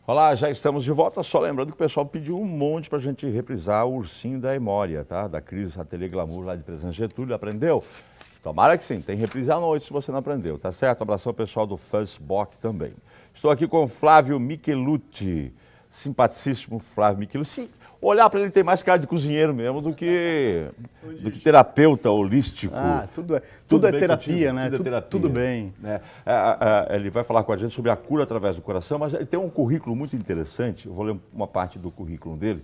Olá, já estamos de volta. Só lembrando que o pessoal pediu um monte para a gente reprisar o Ursinho da Memória, tá? Da Cris Ateliê Glamour, lá de Presidente Getúlio. Aprendeu? Tomara que sim. Tem reprise à noite se você não aprendeu, tá certo? Abração ao pessoal do Fuzzbox também. Estou aqui com o Flávio Michelucci. Simpaticíssimo Flávio Michelucci. Sim, olhar para ele tem mais cara de cozinheiro mesmo do que terapeuta holístico. Tudo é terapia, contigo? né? Tudo é terapia. Tudo bem. Ele vai falar com a gente sobre a cura através do coração, mas ele tem um currículo muito interessante. Eu vou ler uma parte do currículo dele,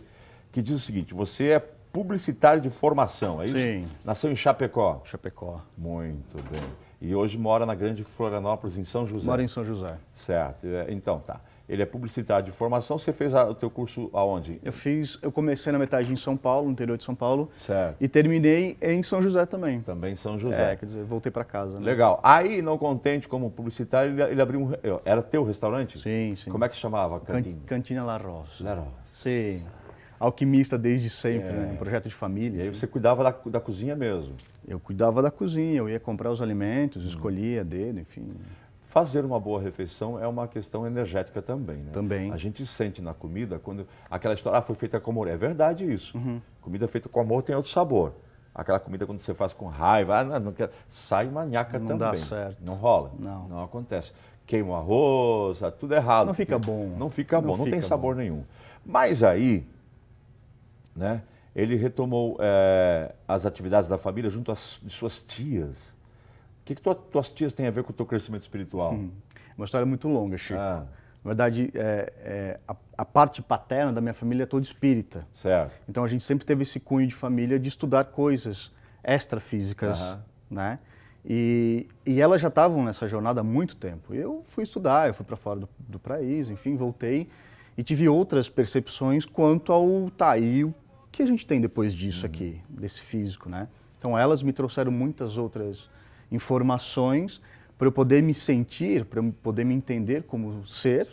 que diz o seguinte: você é publicitário de formação, é isso? Sim. Nasceu em Chapecó. Chapecó. Muito bem. E hoje mora na Grande Florianópolis, em São José. Mora em São José. Certo. Então, tá. Ele é publicitário de formação. Você fez o teu curso aonde? Eu comecei na metade em São Paulo, no interior de São Paulo. Certo. E terminei em São José também. Também em São José. Quer dizer, voltei para casa. Né? Legal. Aí, não contente como publicitário, ele abriu um... Era teu restaurante? Sim, sim. Como é que se chamava a cantina? Cantina La Rosa. La Rosa. Sim. Alquimista desde sempre, né? Um projeto de família. E aí você cuidava da cozinha mesmo? Eu cuidava da cozinha, eu ia comprar os alimentos, escolhia a dedo, enfim. Fazer uma boa refeição é uma questão energética também, né? Também. A gente sente na comida, quando aquela história, foi feita com amor. É verdade isso. Comida feita com amor tem outro sabor. Aquela comida quando você faz com raiva, não quero, sai uma nhaca também. Não dá certo. Não rola. Não Acontece. Queima o arroz, tudo errado. Não fica bom. Não fica bom, não tem fica sabor bom. nenhum. Mas aí, né, ele retomou as atividades da família junto às suas tias. O que tuas tias têm a ver com o teu crescimento espiritual? Uma história muito longa, Chico. Ah. Na verdade, a parte paterna da minha família é toda espírita. Certo. Então a gente sempre teve esse cunho de família de estudar coisas extrafísicas, né? E elas já estavam nessa jornada há muito tempo. Eu fui estudar, eu fui para fora do país, enfim, voltei e tive outras percepções quanto ao e o que a gente tem depois disso aqui, desse físico, né? Então elas me trouxeram muitas outras informações para eu poder me sentir, para eu poder me entender como ser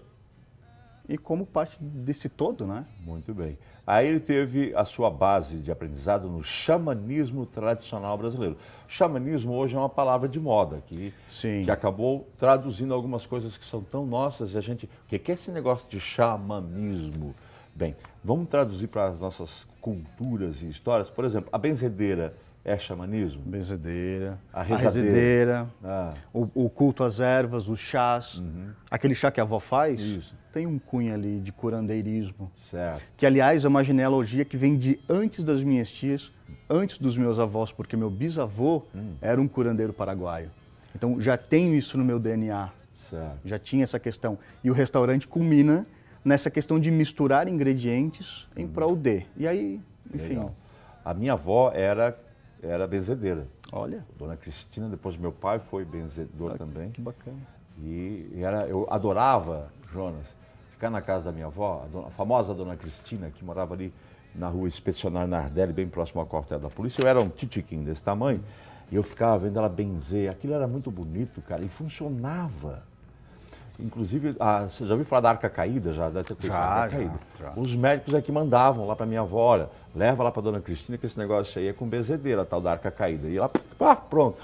e como parte desse todo, né? Muito bem. Aí ele teve a sua base de aprendizado no xamanismo tradicional brasileiro. Xamanismo hoje é uma palavra de moda que acabou traduzindo algumas coisas que são tão nossas e a gente... O que é esse negócio de xamanismo? Bem, vamos traduzir para as nossas culturas e histórias. Por exemplo, a benzedeira é xamanismo? Benzedeira, a rezadeira, o culto às ervas, os chás. Aquele chá que a avó faz, tem um cunho ali de curandeirismo. Certo. Que, aliás, é uma genealogia que vem de antes das minhas tias, antes dos meus avós, porque meu bisavô era um curandeiro paraguaio. Então, já tenho isso no meu DNA. Certo. Já tinha essa questão. E o restaurante culmina nessa questão de misturar ingredientes em prol de. E aí, enfim... Legal. A minha avó era benzedeira. Olha. Dona Cristina, depois meu pai foi benzedor também. Que bacana. Eu adorava, Jonas, ficar na casa da minha avó, a famosa Dona Cristina, que morava ali na rua Expedicionário Nardelli, bem próximo ao quartel da polícia. Eu era um titiquinho desse tamanho e eu ficava vendo ela benzer. Aquilo era muito bonito, cara, e funcionava. Inclusive, você já ouviu falar da Arca Caída? Já deve ter conhecido a Arca Caída. Já. Os médicos é que mandavam lá para minha avó, olha, leva lá para Dona Cristina que esse negócio aí é com benzedeira, a tal da Arca Caída. E ela, pronto.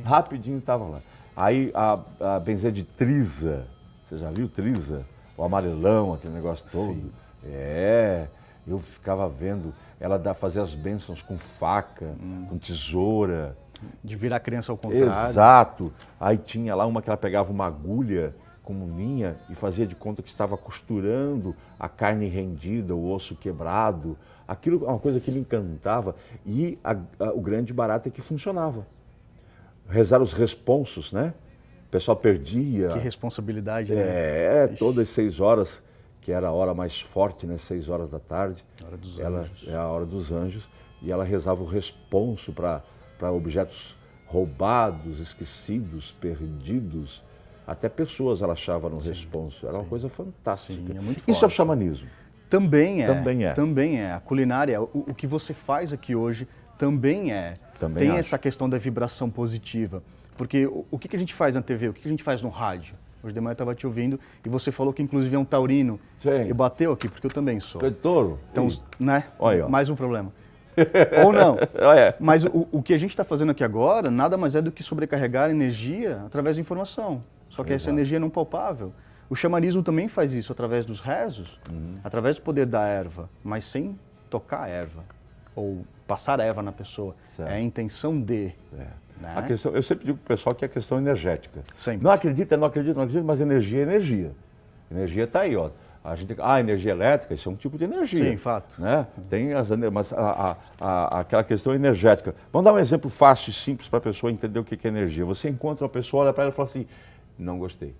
Rapidinho estava lá. Aí a benzer de Trisa, você já viu Trisa? O amarelão, aquele negócio todo. Sim. Eu ficava vendo ela fazer as bênçãos com faca, com tesoura. De virar a criança ao contrário. Exato. Aí tinha lá uma que ela pegava uma agulha como linha e fazia de conta que estava costurando a carne rendida, o osso quebrado. Aquilo é uma coisa que me encantava e o grande barato é que funcionava. Rezar os responsos, né? O pessoal perdia. Que responsabilidade, né? Todas as 6 horas, que era a hora mais forte, né? 6 horas da tarde. Hora dos anjos. É a hora dos anjos. E ela rezava o responso para objetos roubados, esquecidos, perdidos. Até pessoas ela achava no responso. Era uma coisa fantástica. Sim, é muito Isso forte. é o xamanismo. Também é. A culinária, o que você faz aqui hoje também é. Tem essa questão da vibração positiva. Porque o que a gente faz na TV? O que a gente faz no rádio? Hoje de manhã eu estava te ouvindo e você falou que inclusive é um taurino. Sim. E bateu aqui, porque eu também sou. Tu é de touro? Então, né? Olha, ó. Mais um problema. Ou não. Mas o que a gente está fazendo aqui agora nada mais é do que sobrecarregar energia através de informação. Só que essa energia é não palpável. O xamanismo também faz isso através dos rezos, através do poder da erva, mas sem tocar a erva ou passar a erva na pessoa. Certo. É a intenção de. É. Né? A questão, eu sempre digo para o pessoal que é a questão energética. Sempre. Não acredita, mas energia é energia. Energia está aí, ó. A gente, energia elétrica, isso é um tipo de energia. Sim, fato. Né? Tem mas aquela questão energética. Vamos dar um exemplo fácil e simples para a pessoa entender o que é energia. Você encontra uma pessoa, olha para ela e fala assim, não gostei.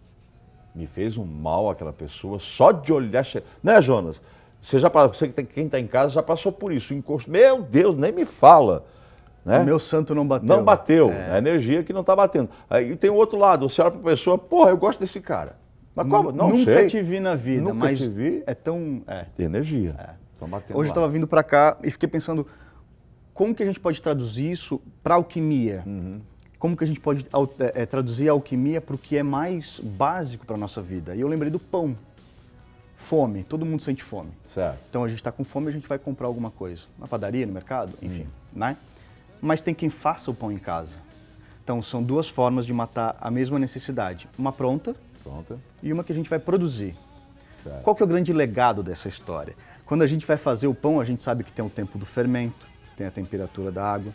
Me fez um mal aquela pessoa, só de olhar... Né, Jonas? Quem está em casa já passou por isso. Encosto, meu Deus, nem me fala. Né? O meu santo não bateu. Não bateu. É a energia que não está batendo. Aí tem o outro lado, você olha para a pessoa, porra, eu gosto desse cara. Mas como? Não Nunca sei. te vi na vida, Nunca mas te vi. é tão... Tem energia. Estão batendo Hoje eu lá. estava vindo para cá e fiquei pensando como que a gente pode traduzir isso para alquimia. Como que a gente pode traduzir a alquimia para o que é mais básico para a nossa vida. E eu lembrei do pão. Fome, todo mundo sente fome. Certo. Então a gente está com fome, a gente vai comprar alguma coisa. Na padaria, no mercado, enfim. Né? Mas tem quem faça o pão em casa. Então são duas formas de matar a mesma necessidade. Uma pronta e uma que a gente vai produzir. Certo. Qual que é o grande legado dessa história? Quando a gente vai fazer o pão, a gente sabe que tem o tempo do fermento, tem a temperatura da água,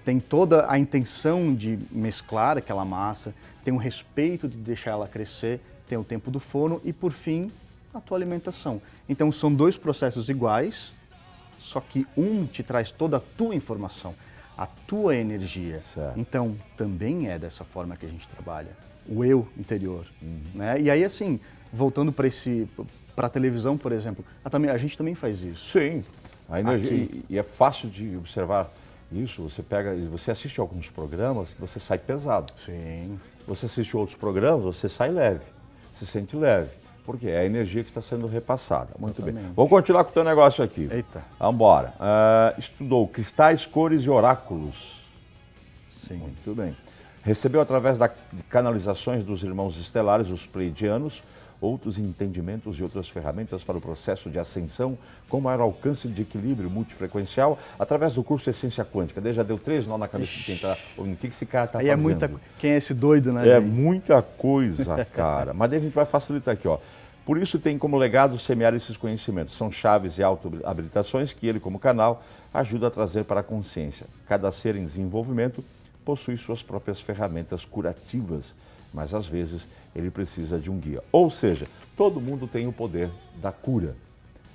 tem toda a intenção de mesclar aquela massa, tem o respeito de deixar ela crescer, tem o tempo do forno e, por fim, a tua alimentação. Então, são dois processos iguais, só que um te traz toda a tua informação, a tua energia. Certo. Então, também é dessa forma que a gente trabalha, o eu interior. Né? E aí, assim, voltando para a televisão, por exemplo, a gente também faz isso. Sim, a energia, e é fácil de observar isso. Você assiste alguns programas que você sai pesado. Sim. Você assiste outros programas, você sai leve, se sente leve. Porque é a energia que está sendo repassada. Muito bem. Vamos continuar com o teu negócio aqui. Eita. Vamos embora. Estudou cristais, cores e oráculos. Sim. Muito bem. Recebeu através de canalizações dos irmãos estelares, os pleidianos, outros entendimentos e outras ferramentas para o processo de ascensão com maior alcance de equilíbrio multifrequencial através do curso Essência Quântica. Daí já deu 3 nó na cabeça de quem está... O que esse cara está fazendo? É muita... Quem é esse doido, né? É gente? muita coisa, cara. Mas daí a gente vai facilitar aqui, ó. Por isso tem como legado semear esses conhecimentos. São chaves e auto-habilitações que ele, como canal, ajuda a trazer para a consciência. Cada ser em desenvolvimento possui suas próprias ferramentas curativas, mas às vezes ele precisa de um guia. Ou seja, todo mundo tem o poder da cura.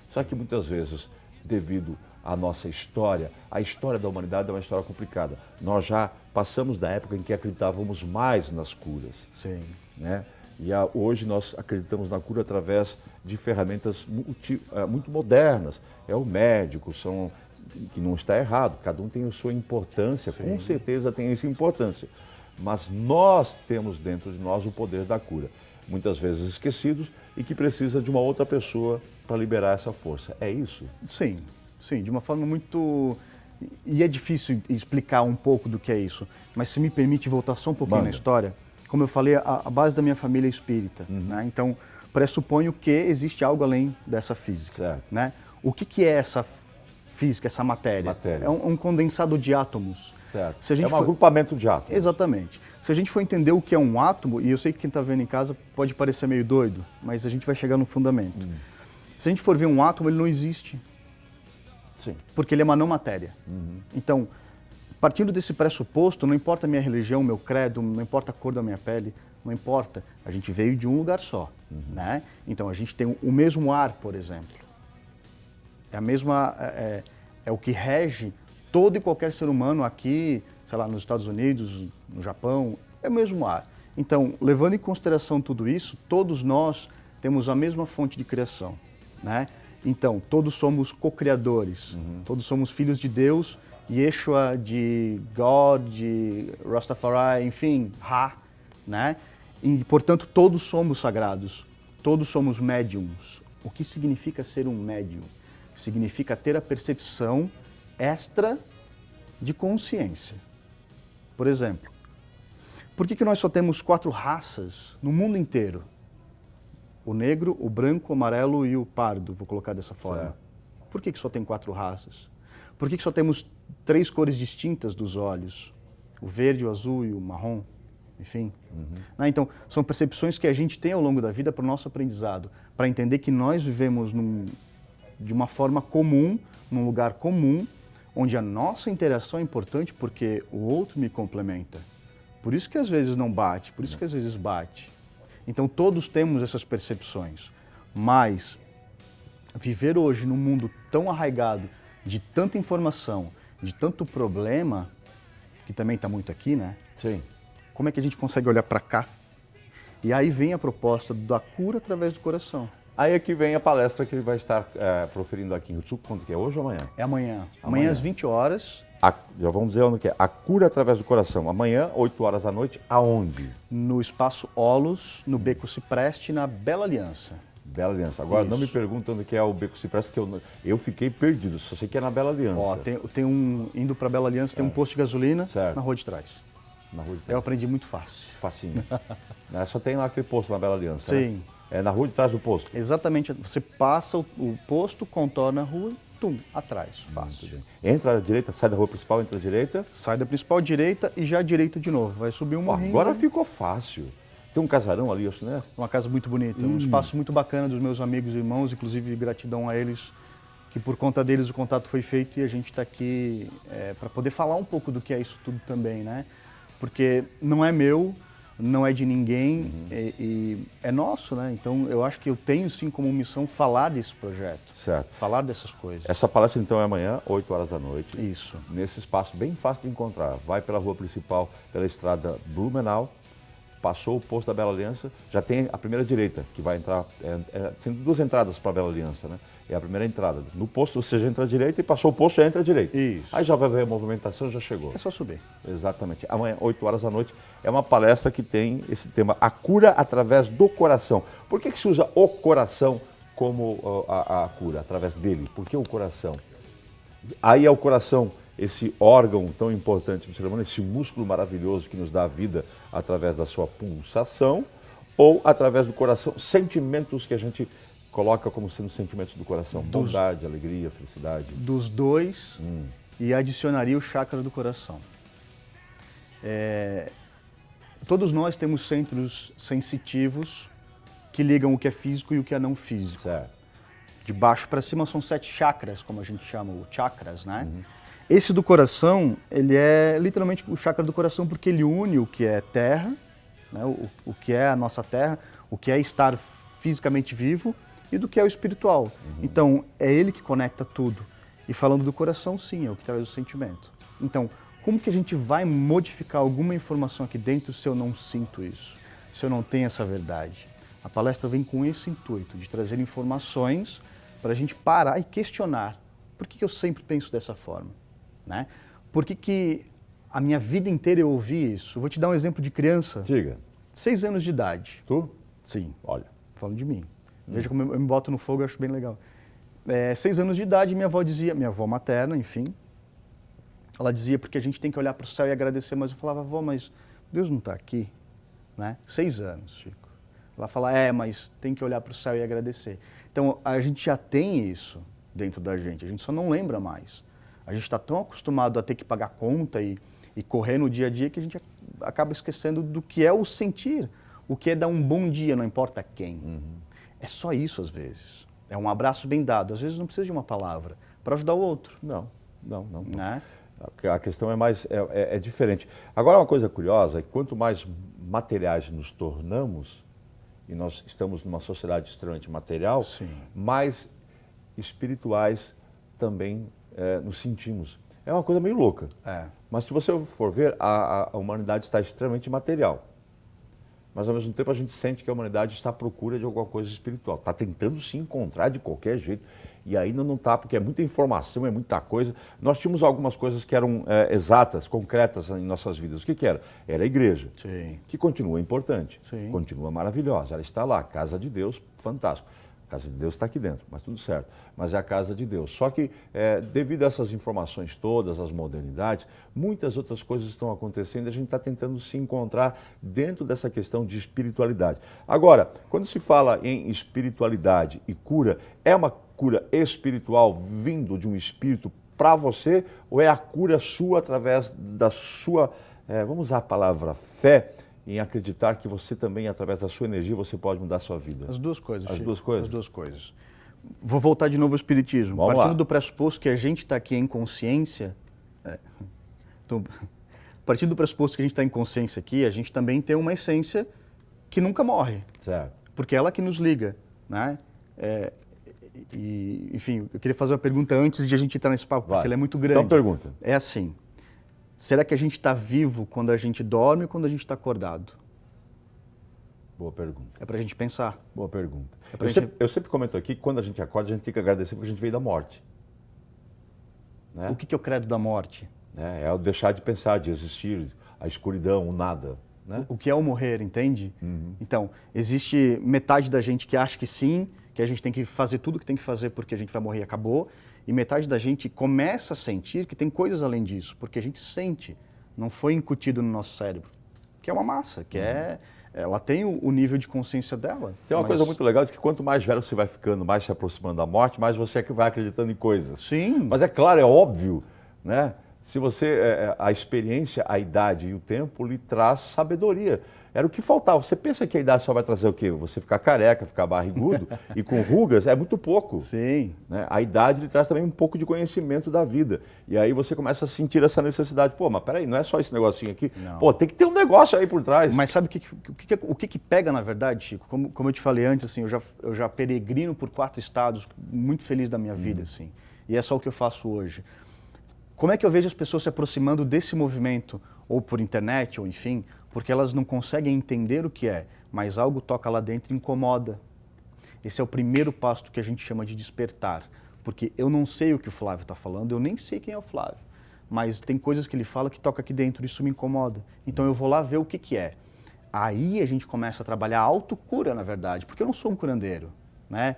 Só que muitas vezes, devido à nossa história, a história da humanidade é uma história complicada. Nós já passamos da época em que acreditávamos mais nas curas. Sim. Né? E hoje nós acreditamos na cura através de ferramentas muito modernas. É o médico, que não está errado, cada um tem a sua importância, com certeza tem essa importância. Mas nós temos dentro de nós o poder da cura, muitas vezes esquecidos e que precisa de uma outra pessoa para liberar essa força. É isso? Sim, sim, de uma forma muito... E é difícil explicar um pouco do que é isso, mas se me permite voltar só um pouquinho na história, como eu falei, a base da minha família é espírita, né? Então pressuponho que existe algo além dessa física. Certo. Né? O que é essa física, essa matéria? É um condensado de átomos. Certo. Se a gente é um agrupamento de átomos. Exatamente. Se a gente for entender o que é um átomo, e eu sei que quem está vendo em casa pode parecer meio doido, mas a gente vai chegar no fundamento. Se a gente for ver um átomo, ele não existe. Sim. Porque ele é uma não matéria. Então, partindo desse pressuposto, não importa a minha religião, meu credo, não importa a cor da minha pele, não importa. A gente veio de um lugar só. Né? Então, a gente tem o mesmo ar, por exemplo. É a mesma... É o que rege todo e qualquer ser humano aqui, sei lá, nos Estados Unidos, no Japão, é o mesmo ar. Então, levando em consideração tudo isso, todos nós temos a mesma fonte de criação, né? Então, todos somos co-criadores, todos somos filhos de Deus, Yeshua, de God, de Rastafari, enfim, Ra, né? E, portanto, todos somos sagrados, todos somos médiums. O que significa ser um médium? Significa ter a percepção extra de consciência. Por exemplo, por que nós só temos 4 raças no mundo inteiro? O negro, o branco, o amarelo e o pardo, vou colocar dessa forma. Certo. Por que só tem 4 raças? Por que só temos 3 cores distintas dos olhos? O verde, o azul e o marrom? enfim. Né? Então, são percepções que a gente tem ao longo da vida para o nosso aprendizado, para entender que nós vivemos de uma forma comum, num lugar comum, onde a nossa interação é importante porque o outro me complementa. Por isso que às vezes não bate, por isso que às vezes bate. Então todos temos essas percepções, mas viver hoje num mundo tão arraigado de tanta informação, de tanto problema, que também está muito aqui, né? Sim. Como é que a gente consegue olhar para cá? E aí vem a proposta da cura através do coração. Aí é que vem a palestra que ele vai estar proferindo aqui em Rio quando que é? Hoje ou amanhã? É amanhã. Amanhã às 20 horas. Já vamos dizer onde que é. A cura através do coração. Amanhã, 8 horas da noite, aonde? No Espaço Olos, no Beco Cipreste, na Bela Aliança. Bela Aliança. Agora, não me pergunta onde que é o Beco Cipreste, que eu fiquei perdido. Só sei que é na Bela Aliança. Ó, indo para Bela Aliança, tem um posto de gasolina certo. na rua de trás. Na rua de trás. Eu aprendi muito fácil. Facinho. Só tem lá aquele posto na Bela Aliança, Sim. Né? É na rua de trás do posto. Exatamente. Você passa o posto, contorna a rua e atrás. Fácil. Entra à direita, sai da rua principal, entra à direita. Sai da principal direita e já à direita de novo. Vai subir um morrinho. Agora ficou fácil. Tem um casarão ali, acho, né? Uma casa muito bonita, um espaço muito bacana dos meus amigos e irmãos, inclusive gratidão a eles, que por conta deles o contato foi feito e a gente está aqui para poder falar um pouco do que é isso tudo também, né? Porque não é meu, não é de ninguém e é nosso, né? Então eu acho que eu tenho sim como missão falar desse projeto, certo. Falar dessas coisas. Essa palestra então é amanhã, 8 horas da noite. Isso. Nesse espaço bem fácil de encontrar. Vai pela rua principal, pela estrada Blumenau, passou o posto da Bela Aliança, já tem a primeira direita, que vai entrar, tem duas entradas para a Bela Aliança, né? É a primeira entrada. No posto você já entra à direita e passou o posto, já entra à direita. Isso. Aí já vai ver a movimentação, já chegou. É só subir. Exatamente. Amanhã, 8 horas da noite, é uma palestra que tem esse tema, a cura através do coração. Por que se usa o coração como a cura, através dele? Por que o coração? Aí é o coração, esse órgão tão importante do ser humano, esse músculo maravilhoso que nos dá a vida através da sua pulsação, ou através do coração, sentimentos que a gente coloca como sendo sentimentos do coração, bondade, alegria, felicidade. Dos dois, e adicionaria o chakra do coração. Todos nós temos centros sensitivos que ligam o que é físico e o que é não físico. Certo. De baixo para cima são 7 chakras, como a gente chama, o chakras, né? Esse do coração, ele é literalmente o chakra do coração porque ele une o que é terra, né? o que é a nossa terra, o que é estar fisicamente vivo e do que é o espiritual. Então, é ele que conecta tudo. E falando do coração, sim, é o que traz o sentimento. Então, como que a gente vai modificar alguma informação aqui dentro se eu não sinto isso? Se eu não tenho essa verdade? A palestra vem com esse intuito, de trazer informações para a gente parar e questionar. Por que eu sempre penso dessa forma? Né? Por que a minha vida inteira eu ouvi isso? Vou te dar um exemplo de criança. Diga. 6 anos de idade. Tu? Sim. Olha. Falando de mim. Veja como eu me boto no fogo, eu acho bem legal. 6 anos de idade, minha avó materna, enfim, ela dizia porque a gente tem que olhar para o céu e agradecer, mas eu falava, avó, mas Deus não está aqui, né? 6 anos, Chico. Ela fala, mas tem que olhar para o céu e agradecer. Então, a gente já tem isso dentro da gente só não lembra mais. A gente está tão acostumado a ter que pagar conta e correr no dia a dia que a gente acaba esquecendo do que é o sentir, o que é dar um bom dia, não importa quem. É só isso às vezes. É um abraço bem dado. Às vezes não precisa de uma palavra para ajudar o outro. Não. Né? A questão é diferente. Agora, uma coisa curiosa é que quanto mais materiais nos tornamos, e nós estamos numa sociedade extremamente material, sim, mais espirituais também nos sentimos. É uma coisa meio louca. Mas se você for ver, a humanidade está extremamente material. Mas ao mesmo tempo a gente sente que a humanidade está à procura de alguma coisa espiritual. Está tentando se encontrar de qualquer jeito. E ainda não está, porque é muita informação, é muita coisa. Nós tínhamos algumas coisas que eram exatas, concretas em nossas vidas. O que era? Era a igreja, sim, que continua importante, sim, continua maravilhosa. Ela está lá, casa de Deus, fantástico. A casa de Deus está aqui dentro, mas tudo certo. Mas é a casa de Deus. Só que, devido a essas informações todas, as modernidades, muitas outras coisas estão acontecendo e a gente está tentando se encontrar dentro dessa questão de espiritualidade. Agora, quando se fala em espiritualidade e cura, é uma cura espiritual vindo de um espírito para você ou é a cura sua através da sua, vamos usar a palavra fé, em acreditar que você também, através da sua energia, você pode mudar a sua vida? As duas coisas, As Chico. duas coisas? As duas coisas. Vou voltar de novo ao Espiritismo. Vamos Partindo lá. do pressuposto que a gente está aqui em consciência... Então, partindo do pressuposto que a gente está em consciência aqui, a gente também tem uma essência que nunca morre. Certo. Porque é ela que nos liga, né? Enfim, eu queria fazer uma pergunta antes de a gente entrar nesse papo, porque ela é muito grande. Então pergunta. É assim, será que a gente está vivo quando a gente dorme ou quando a gente está acordado? Boa pergunta. É para a gente pensar. Boa pergunta. É Eu sempre comento aqui que quando a gente acorda, a gente tem que agradecer porque a gente veio da morte. Né? O que é o credo da morte? É o deixar de pensar, de existir, a escuridão, o nada. Né? O que é o morrer, entende? Então, existe metade da gente que acha que sim, que a gente tem que fazer tudo o que tem que fazer porque a gente vai morrer e acabou, e metade da gente começa a sentir que tem coisas além disso, porque a gente sente, não foi incutido no nosso cérebro, que é uma massa, que ela tem o nível de consciência dela. Tem uma coisa muito legal, é que quanto mais velho você vai ficando, mais se aproximando da morte, mais você é que vai acreditando em coisas. Sim. Mas é claro, é óbvio, né? Se você, a experiência, a idade e o tempo lhe traz sabedoria. Era o que faltava. Você pensa que a idade só vai trazer o quê? Você ficar careca, ficar barrigudo e com rugas, é muito pouco. Sim. Né? A idade lhe traz também um pouco de conhecimento da vida. E aí você começa a sentir essa necessidade. Pô, mas peraí, não é só esse negocinho aqui. Não. Pô, tem que ter um negócio aí por trás. Mas sabe o que pega na verdade, Chico? Como eu te falei antes, assim, eu já peregrino por 4 estados, muito feliz da minha vida, assim. E é só o que eu faço hoje. Como é que eu vejo as pessoas se aproximando desse movimento, ou por internet, ou enfim, porque elas não conseguem entender o que é, mas algo toca lá dentro e incomoda. Esse é o primeiro passo que a gente chama de despertar, porque eu não sei o que o Flávio está falando, eu nem sei quem é o Flávio, mas tem coisas que ele fala que toca aqui dentro, isso me incomoda. Então eu vou lá ver o que é. Aí a gente começa a trabalhar a autocura, na verdade, porque eu não sou um curandeiro, né?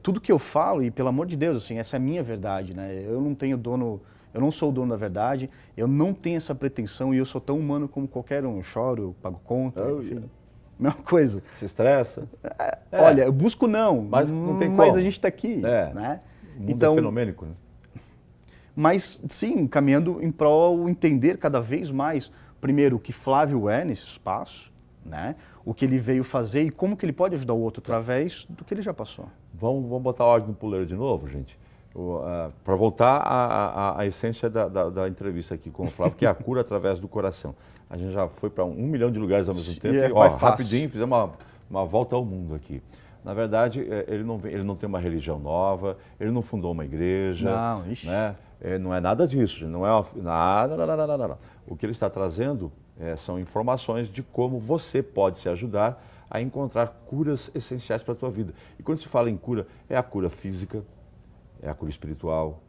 Tudo que eu falo, e pelo amor de Deus, assim, essa é a minha verdade, né? Eu não sou o dono da verdade, eu não tenho essa pretensão e eu sou tão humano como qualquer um. Eu choro, eu pago conta, enfim. Mesma coisa. Se estressa. Olha, eu busco não, mas não tem mas como. a gente está aqui. Né? O mundo é fenomênico, né? Mas sim, caminhando em prol entender cada vez mais, primeiro, o que Flávio é nesse espaço, né? O que ele veio fazer e como que ele pode ajudar o outro através do que ele já passou. Vamos botar a ordem no puleiro de novo, gente? Para voltar à essência da entrevista aqui com o Flávio, que é a cura através do coração. A gente já foi para 1 milhão de lugares ao mesmo tempo e rapidinho fizemos uma volta ao mundo aqui. Na verdade, ele não tem uma religião nova, ele não fundou uma igreja. Não, ixi. Né? Não é nada disso, não é nada. O que ele está trazendo são informações de como você pode se ajudar a encontrar curas essenciais para a tua vida. E quando se fala em cura, é a cura física, é a cura espiritual,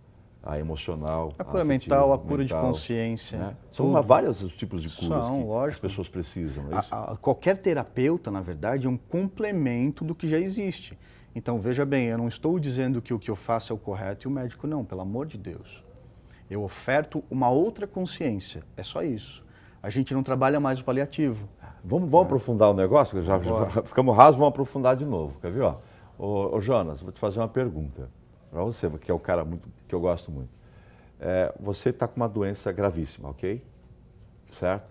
a emocional, a cura afetiva, mental, a cura de consciência. Né? São vários os tipos de curas que lógico. as pessoas precisam. É isso? Qualquer terapeuta, na verdade, é um complemento do que já existe. Então, veja bem, eu não estou dizendo que o que eu faço é o correto e o médico não, pelo amor de Deus. Eu oferto uma outra consciência, é só isso. A gente não trabalha mais o paliativo. Vamos aprofundar o negócio? Já ficamos rasos, vamos aprofundar de novo. Quer ver? Ô Jonas, vou te fazer uma pergunta. Para você, que é um cara que eu gosto muito. Você está com uma doença gravíssima, ok? Certo?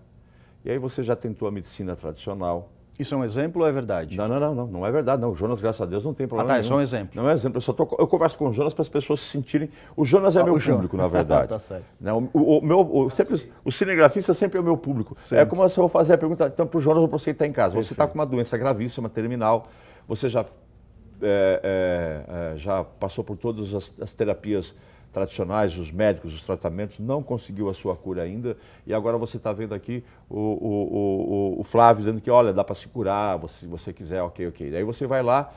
E aí você já tentou a medicina tradicional. Isso é um exemplo ou é verdade? Não é verdade, não. O Jonas, graças a Deus, não tem problema nenhum. É só um exemplo. Não é exemplo, eu converso com o Jonas para as pessoas se sentirem... O Jonas é meu público, na verdade. Tá certo. O cinegrafista sempre é o meu público. Sempre. É como se eu vou fazer a pergunta, então, para o Jonas ou para você que está em casa. Perfeito. Você está com uma doença gravíssima, terminal, você já passou por todas as terapias tradicionais, os médicos, os tratamentos, não conseguiu a sua cura ainda, e agora você está vendo aqui o Flávio dizendo que, olha, dá para se curar, se você quiser, ok. Aí você vai lá,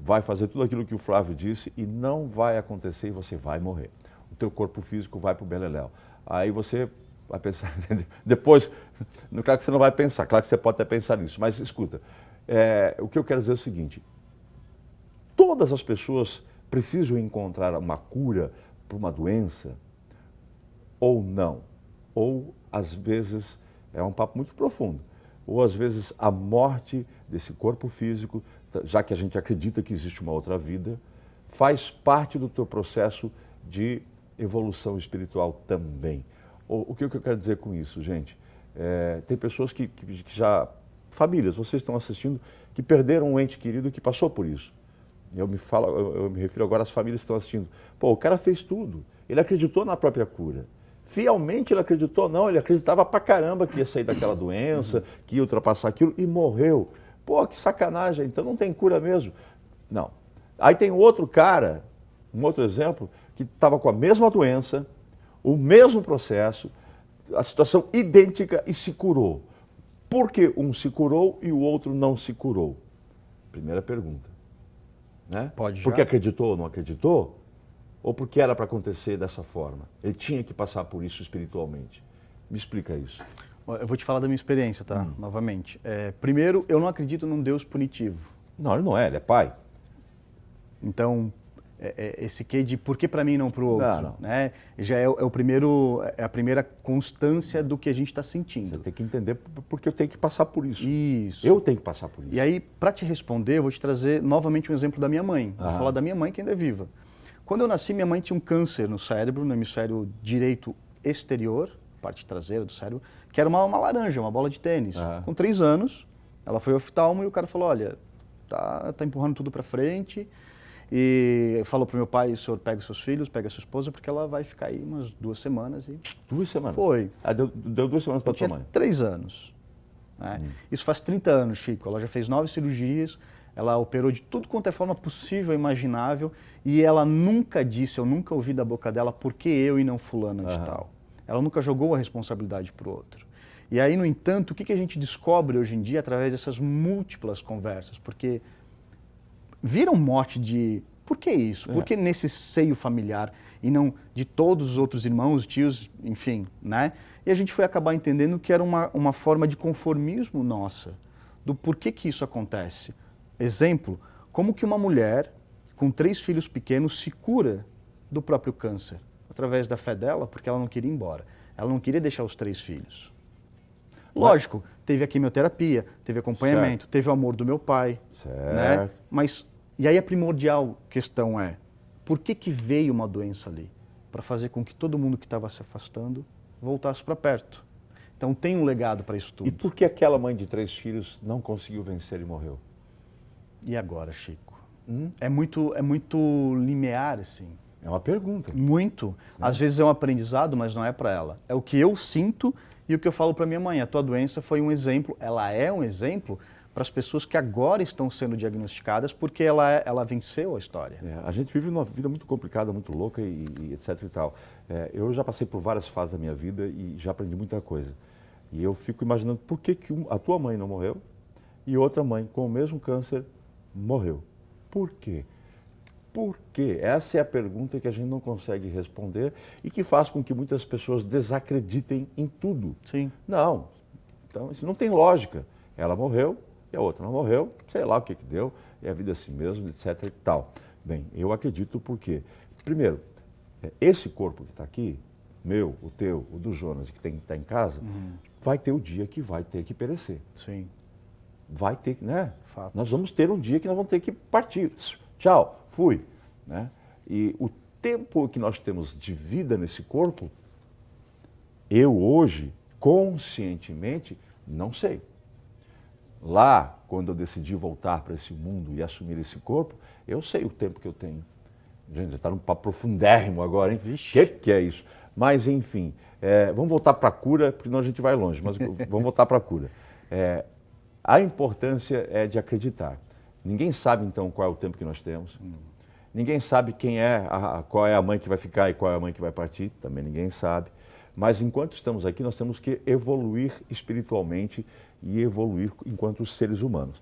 vai fazer tudo aquilo que o Flávio disse e não vai acontecer e você vai morrer. O teu corpo físico vai para o beleléu. Aí você vai pensar, depois, claro que você não vai pensar, claro que você pode até pensar nisso, mas escuta, o que eu quero dizer é o seguinte, todas as pessoas precisam encontrar uma cura para uma doença ou não. Ou, às vezes, é um papo muito profundo, ou, às vezes, a morte desse corpo físico, já que a gente acredita que existe uma outra vida, faz parte do teu processo de evolução espiritual também. O que eu quero dizer com isso, gente? Tem pessoas que já, famílias, vocês estão assistindo, que perderam um ente querido que passou por isso. Eu me refiro agora às famílias que estão assistindo. Pô, o cara fez tudo, ele acreditou na própria cura. Fielmente ele acreditou, não, ele acreditava pra caramba que ia sair daquela doença, que ia ultrapassar aquilo e morreu. Pô, que sacanagem, então não tem cura mesmo. Não. Aí tem outro cara, um outro exemplo, que estava com a mesma doença, o mesmo processo, a situação idêntica e se curou. Por que um se curou e o outro não se curou? Primeira pergunta. Né? Pode já. Porque acreditou ou não acreditou? Ou porque era para acontecer dessa forma? Ele tinha que passar por isso espiritualmente. Me explica isso. Eu vou te falar da minha experiência, tá? Novamente. Primeiro, eu não acredito num Deus punitivo. Não, ele não é, ele é pai. Então, esse quê de por que para mim e não para o outro? Não. Né? Já é a primeira constância do que a gente está sentindo. Você tem que entender porque eu tenho que passar por isso. Isso. Eu tenho que passar por isso. E aí, para te responder, eu vou te trazer novamente um exemplo da minha mãe. Vou falar da minha mãe, que ainda é viva. Quando eu nasci, minha mãe tinha um câncer no cérebro, no hemisfério direito exterior, parte traseira do cérebro, que era uma laranja, uma bola de tênis. Com 3 anos, ela foi ao oftalmo e o cara falou, olha, tá empurrando tudo para frente. E falou pro meu pai, o senhor pega os seus filhos, pega a sua esposa, porque ela vai ficar aí umas 2 semanas. E 2 semanas? Foi. Deu 2 semanas para tua mãe? 3 anos. Né? Isso faz 30 anos, Chico. Ela já fez 9 cirurgias, ela operou de tudo quanto é forma possível e imaginável, e ela nunca disse, eu nunca ouvi da boca dela, por que eu e não fulana de tal. Ela nunca jogou a responsabilidade para o outro. E aí, no entanto, o que a gente descobre hoje em dia através dessas múltiplas conversas? Porque vira um mote de por que isso? Por que nesse seio familiar e não de todos os outros irmãos, tios, enfim, né? E a gente foi acabar entendendo que era uma forma de conformismo nossa, do porquê que isso acontece. Exemplo, como que uma mulher com 3 filhos pequenos se cura do próprio câncer? Através da fé dela, porque ela não queria ir embora. Ela não queria deixar os 3 filhos. Lógico, teve a quimioterapia, teve acompanhamento, teve o amor do meu pai. Certo. Né? Mas, e aí a primordial questão é, por que veio uma doença ali? Para fazer com que todo mundo que estava se afastando voltasse para perto. Então tem um legado para isso tudo. E por que aquela mãe de 3 filhos não conseguiu vencer e morreu? E agora, Chico? É muito linear, assim. É uma pergunta. Muito. Às vezes é um aprendizado, mas não é para ela. É o que eu sinto e o que eu falo para minha mãe. A tua doença foi um exemplo, ela é um exemplo para as pessoas que agora estão sendo diagnosticadas porque ela venceu a história. A gente vive uma vida muito complicada, muito louca e etc e tal. Eu já passei por várias fases da minha vida e já aprendi muita coisa. E eu fico imaginando por que a tua mãe não morreu e outra mãe com o mesmo câncer morreu. Por quê? Por quê? Essa é a pergunta que a gente não consegue responder e que faz com que muitas pessoas desacreditem em tudo. Sim. Não, então isso não tem lógica. Ela morreu e a outra não morreu, sei lá o que deu, é a vida assim mesmo, etc e tal. Bem, eu acredito porque, primeiro, esse corpo que está aqui, meu, o teu, o do Jonas, que está em casa, vai ter o dia que vai ter que perecer. Sim. Vai ter que, né? Fato. Nós vamos ter um dia que nós vamos ter que partir. Tchau, fui. Né? E o tempo que nós temos de vida nesse corpo, eu hoje, conscientemente, não sei. Lá, quando eu decidi voltar para esse mundo e assumir esse corpo, eu sei o tempo que eu tenho. Gente, já está num papo profundérrimo agora, hein? Vixe. Que é isso? Mas, enfim, vamos voltar para a cura, porque senão a gente vai longe, mas vamos voltar para a cura. A importância é de acreditar. Ninguém sabe, então, qual é o tempo que nós temos. Ninguém sabe qual é a mãe que vai ficar e qual é a mãe que vai partir. Também ninguém sabe. Mas, enquanto estamos aqui, nós temos que evoluir espiritualmente e evoluir enquanto seres humanos.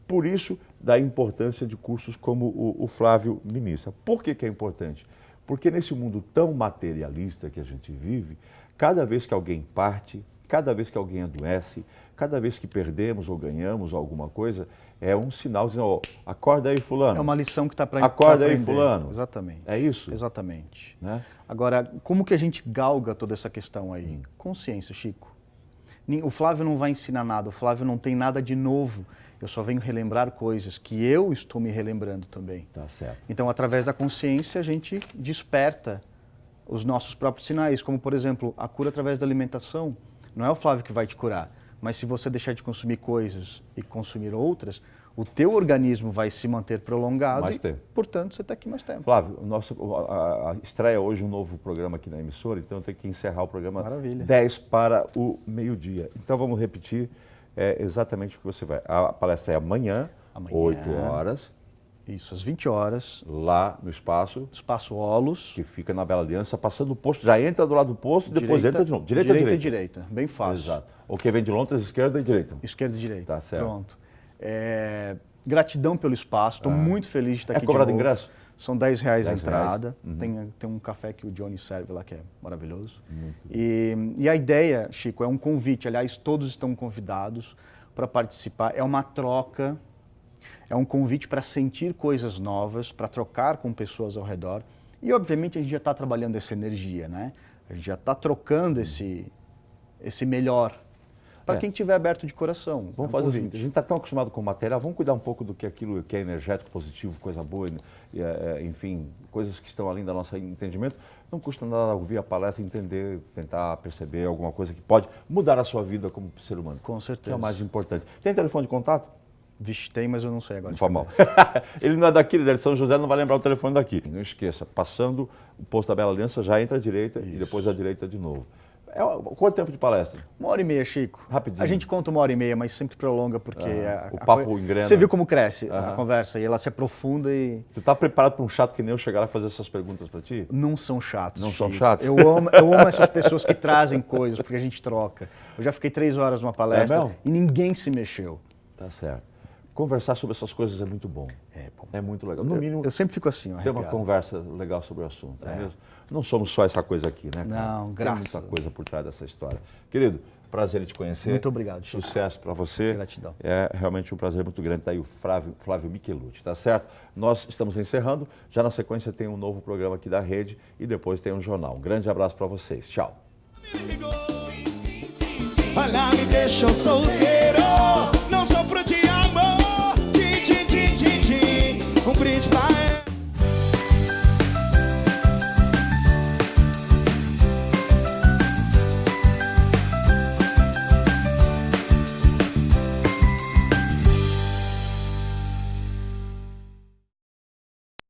Por isso, da importância de cursos como o Flávio ministra. Por que é importante? Porque nesse mundo tão materialista que a gente vive, cada vez que alguém parte, cada vez que alguém adoece, cada vez que perdemos ou ganhamos alguma coisa, é um sinal dizendo, oh, acorda aí, fulano. É uma lição que está para aprender. Acorda aí, fulano. Exatamente. É isso? Exatamente. Né? Agora, como que a gente galga toda essa questão aí? Consciência, Chico. O Flávio não vai ensinar nada, o Flávio não tem nada de novo. Eu só venho relembrar coisas que eu estou me relembrando também. Tá certo. Então, através da consciência, a gente desperta os nossos próprios sinais, como, por exemplo, a cura através da alimentação. Não é o Flávio que vai te curar. Mas se você deixar de consumir coisas e consumir outras, o teu organismo vai se manter prolongado Mais e, tempo. portanto, você está aqui mais tempo. Flávio, a estreia hoje um novo programa aqui na emissora, então eu tenho que encerrar o programa Maravilha. 10 para o meio-dia. Então vamos repetir exatamente o que você vai. A palestra é amanhã. 8 horas. Isso, às 20 horas. Lá no espaço. Espaço Olos. Que fica na Bela Aliança, passando o posto. Já entra do lado do posto, depois entra de novo. Direita e direita. Bem fácil. Exato. O que vem de Londres, esquerda e direita. Esquerda e direita. Tá certo. Pronto. Gratidão pelo espaço. Estou muito feliz de estar aqui de cobrado novo. ingresso? São R$10 a 10 entrada. reais. Tem um café que o Johnny serve lá que é maravilhoso. E a ideia, Chico, é um convite. Aliás, todos estão convidados para participar. É uma troca. É um convite para sentir coisas novas, para trocar com pessoas ao redor. E, obviamente, a gente já está trabalhando essa energia, né? A gente já está trocando esse melhor para quem estiver aberto de coração. Vamos fazer o seguinte, a gente está tão acostumado com material, vamos cuidar um pouco do que aquilo que é energético, positivo, coisa boa, enfim, coisas que estão além do nosso entendimento. Não custa nada ouvir a palestra, entender, tentar perceber alguma coisa que pode mudar a sua vida como ser humano. Com certeza. Que é o mais importante. Tem telefone de contato? Vixe, tem, mas eu não sei agora. Não faz mal. Ele não é daqui, ele é de São José, não vai lembrar o telefone daqui. Não esqueça, passando o posto da Bela Aliança, já entra à direita e depois à direita de novo. Quanto tempo de palestra? 1h30, Chico. Rapidinho. A gente conta 1h30, mas sempre prolonga porque... O papo engrena. Você viu como cresce a conversa e ela se aprofunda e... Tu tá preparado para um chato que nem eu chegar lá e fazer essas perguntas para ti? Não são chatos. Não Chico. são chatos? Eu amo essas pessoas que trazem coisas, porque a gente troca. Eu já fiquei 3 horas numa palestra e ninguém se mexeu. Tá certo. Conversar sobre essas coisas é muito bom. É muito legal. No mínimo, eu sempre fico assim, ter uma conversa legal sobre o assunto, não é mesmo? Não somos só essa coisa aqui, né, cara? Não, graças. Tem muita coisa por trás dessa história. Querido, prazer em te conhecer. Muito obrigado, Chico. Sucesso para você. Gratidão. É realmente um prazer muito grande estar aí o Flávio Michelucci, tá certo? Nós estamos encerrando. Já na sequência tem um novo programa aqui da Rede e depois tem um jornal. Um grande abraço para vocês. Tchau. Olha, me deixou solteiro, não sofro de